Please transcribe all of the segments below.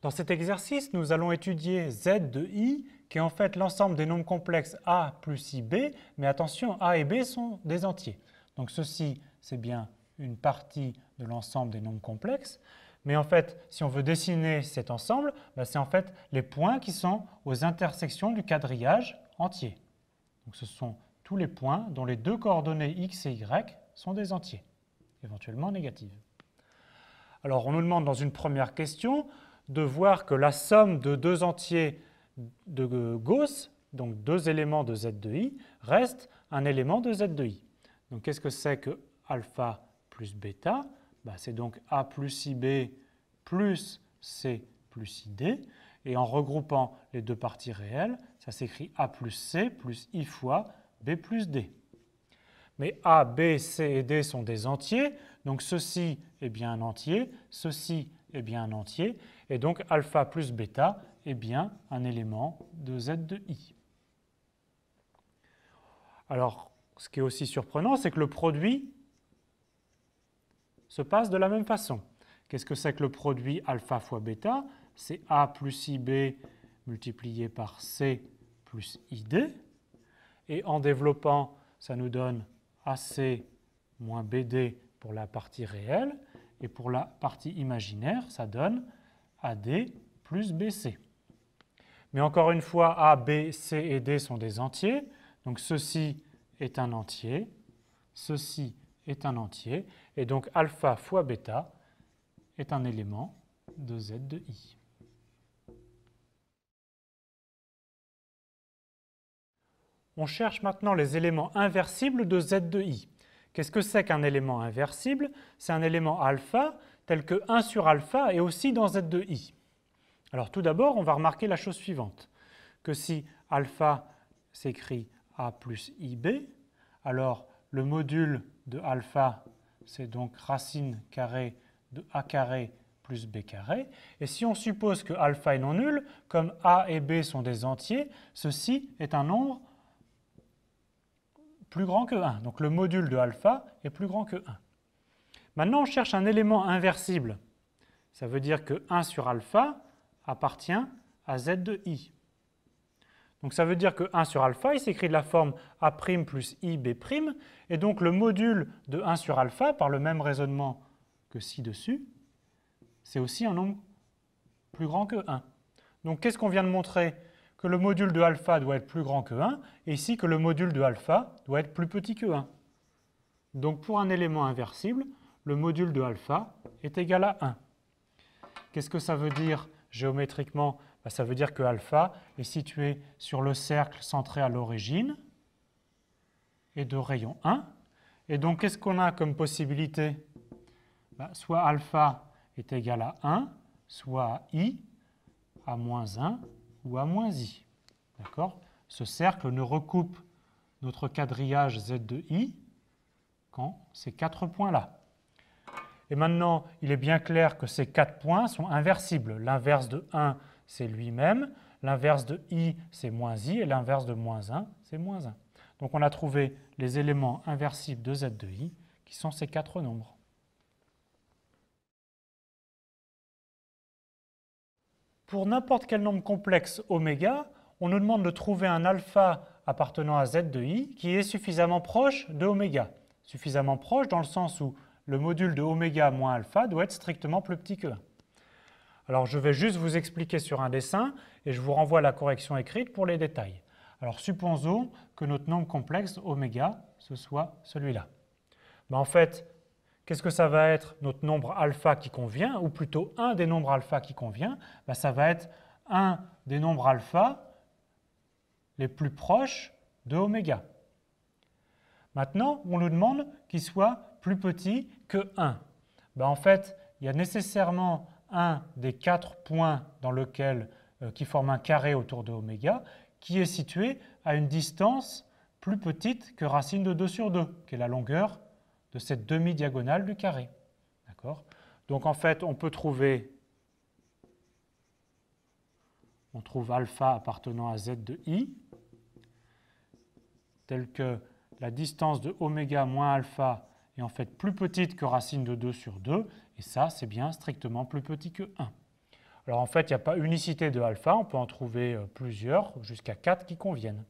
Dans cet exercice, nous allons étudier z de i, qui est en fait l'ensemble des nombres complexes a plus ib, mais attention, a et b sont des entiers. Donc ceci, c'est bien une partie de l'ensemble des nombres complexes, mais en fait, si on veut dessiner cet ensemble, c'est en fait les points qui sont aux intersections du quadrillage entier. Donc ce sont tous les points dont les deux coordonnées x et y sont des entiers, éventuellement négatives. Alors on nous demande dans une première question de voir que la somme de deux entiers de Gauss, donc deux éléments de z de i, reste un élément de z de i. Donc qu'est-ce que c'est que alpha plus bêta? C'est donc a plus ib plus c plus id. Et en regroupant les deux parties réelles, ça s'écrit a plus c plus i fois b plus d. Mais a, b, c et d sont des entiers, donc ceci est bien un entier, ceci est bien un entier, et donc alpha plus bêta est bien un élément de z de i. Alors, ce qui est aussi surprenant, c'est que le produit se passe de la même façon. Qu'est-ce que c'est que le produit alpha fois bêta? C'est a plus ib multiplié par c plus id. Et en développant, ça nous donne ac moins bd pour la partie réelle. Et pour la partie imaginaire, ça donne ad plus bc. Mais encore une fois, a, b, c et d sont des entiers. Donc ceci est un entier, ceci est un entier. Et donc alpha fois bêta est un élément de z de i. On cherche maintenant les éléments inversibles de z de i. Qu'est-ce que c'est qu'un élément inversible? C'est un élément alpha tel que 1 sur alpha est aussi dans z de i. Alors tout d'abord, on va remarquer la chose suivante, que si alpha s'écrit a plus ib, alors le module de alpha, c'est donc racine carrée de a carré plus b carré. Et si on suppose que alpha est non nul, comme a et b sont des entiers, ceci est un nombre plus grand que 1. Donc le module de alpha est plus grand que 1. Maintenant, on cherche un élément inversible. Ça veut dire que 1 sur alpha appartient à z de i. Donc ça veut dire que 1 sur alpha, il s'écrit de la forme a' plus ib', et donc le module de 1 sur alpha, par le même raisonnement que ci-dessus, c'est aussi un nombre plus grand que 1. Donc qu'est-ce qu'on vient de montrer? Que le module de alpha doit être plus grand que 1, et ici que le module de alpha doit être plus petit que 1. Donc pour un élément inversible, le module de alpha est égal à 1. Qu'est-ce que ça veut dire géométriquement? Ça veut dire que alpha est situé sur le cercle centré à l'origine et de rayon 1. Et donc qu'est-ce qu'on a comme possibilité? Soit alpha est égal à 1, soit i à moins 1 ou à moins i. D'accord? Ce cercle ne recoupe notre quadrillage z de i qu'en ces 4 points-là. Et maintenant, il est bien clair que ces 4 points sont inversibles. L'inverse de 1, c'est lui-même. L'inverse de i, c'est moins i. Et l'inverse de moins 1, c'est moins 1. Donc on a trouvé les éléments inversibles de z de i, qui sont ces 4 nombres. Pour n'importe quel nombre complexe oméga, on nous demande de trouver un alpha appartenant à z de i qui est suffisamment proche de oméga. Suffisamment proche dans le sens où le module de oméga moins alpha doit être strictement plus petit que 1. Alors je vais juste vous expliquer sur un dessin et je vous renvoie à la correction écrite pour les détails. Alors supposons que notre nombre complexe oméga, ce soit celui-là. En fait, qu'est-ce que ça va être notre nombre alpha qui convient, ou plutôt un des nombres alpha qui convient? Ça va être un des nombres alpha les plus proches de oméga. Maintenant, on nous demande qu'il soit plus petit que 1. En fait, il y a nécessairement un des 4 points dans lequel, qui forment un carré autour de oméga, qui est situé à une distance plus petite que racine de 2 sur 2, qui est la longueur de cette demi-diagonale du carré. D'accord? Donc en fait, on trouve alpha appartenant à z de i, tel que la distance de oméga moins alpha est en fait plus petite que racine de 2 sur 2, et ça, c'est bien strictement plus petit que 1. Alors en fait, il n'y a pas unicité de alpha, on peut en trouver plusieurs, jusqu'à 4 qui conviennent.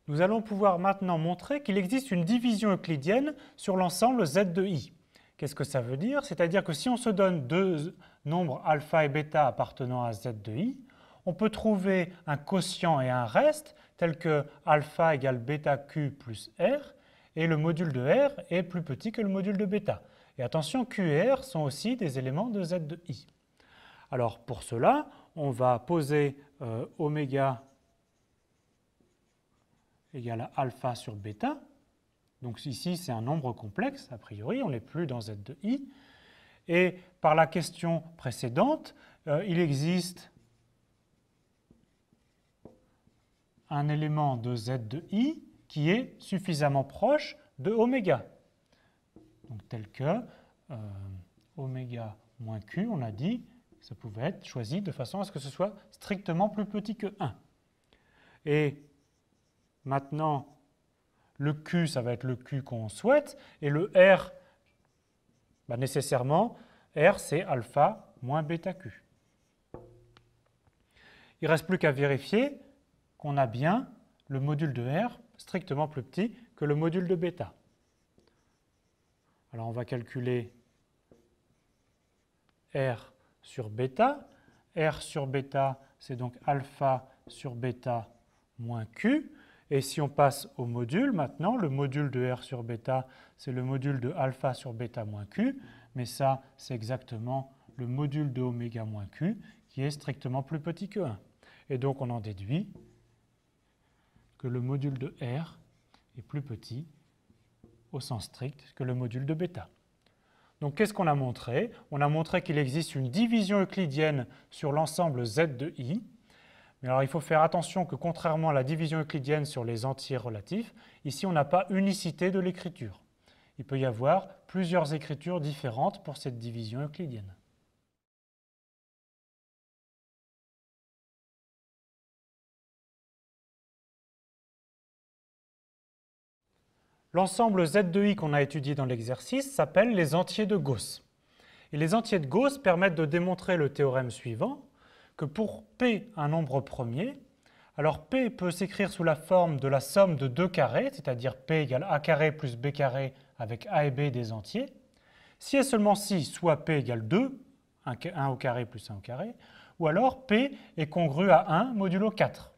Nous allons pouvoir maintenant montrer qu'il existe une division euclidienne sur l'ensemble Z de I. Qu'est-ce que ça veut dire? C'est-à-dire que si on se donne deux nombres alpha et bêta appartenant à Z de I, on peut trouver un quotient et un reste tel que alpha égale bêta Q plus R, et le module de R est plus petit que le module de bêta. Et attention, Q et R sont aussi des éléments de Z de I. Alors pour cela, on va poser oméga égale à alpha sur bêta. Donc ici, c'est un nombre complexe, a priori, on n'est plus dans Z de I. Et par la question précédente, il existe un élément de Z de I qui est suffisamment proche de oméga. Donc tel que oméga moins Q, on a dit que ça pouvait être choisi de façon à ce que ce soit strictement plus petit que 1. Et maintenant, le Q, ça va être le Q qu'on souhaite, et le R, nécessairement, R c'est alpha moins bêta Q. Il ne reste plus qu'à vérifier qu'on a bien le module de R strictement plus petit que le module de bêta. Alors on va calculer R sur bêta. R sur bêta, c'est donc alpha sur bêta moins Q. Et si on passe au module, maintenant, le module de R sur bêta, c'est le module de alpha sur bêta moins Q. Mais ça, c'est exactement le module de oméga moins Q qui est strictement plus petit que 1. Et donc on en déduit que le module de R est plus petit au sens strict que le module de bêta. Donc qu'est-ce qu'on a montré? On a montré qu'il existe une division euclidienne sur l'ensemble Z de I. Mais alors il faut faire attention que contrairement à la division euclidienne sur les entiers relatifs, ici on n'a pas unicité de l'écriture. Il peut y avoir plusieurs écritures différentes pour cette division euclidienne. L'ensemble Z de I qu'on a étudié dans l'exercice s'appelle les entiers de Gauss. Et les entiers de Gauss permettent de démontrer le théorème suivant, que pour P, un nombre premier, alors P peut s'écrire sous la forme de la somme de deux carrés, c'est-à-dire P égale A carré plus B carré avec A et B des entiers, si et seulement si soit P égale 2, 1 au carré plus 1 au carré, ou alors P est congru à 1 modulo 4.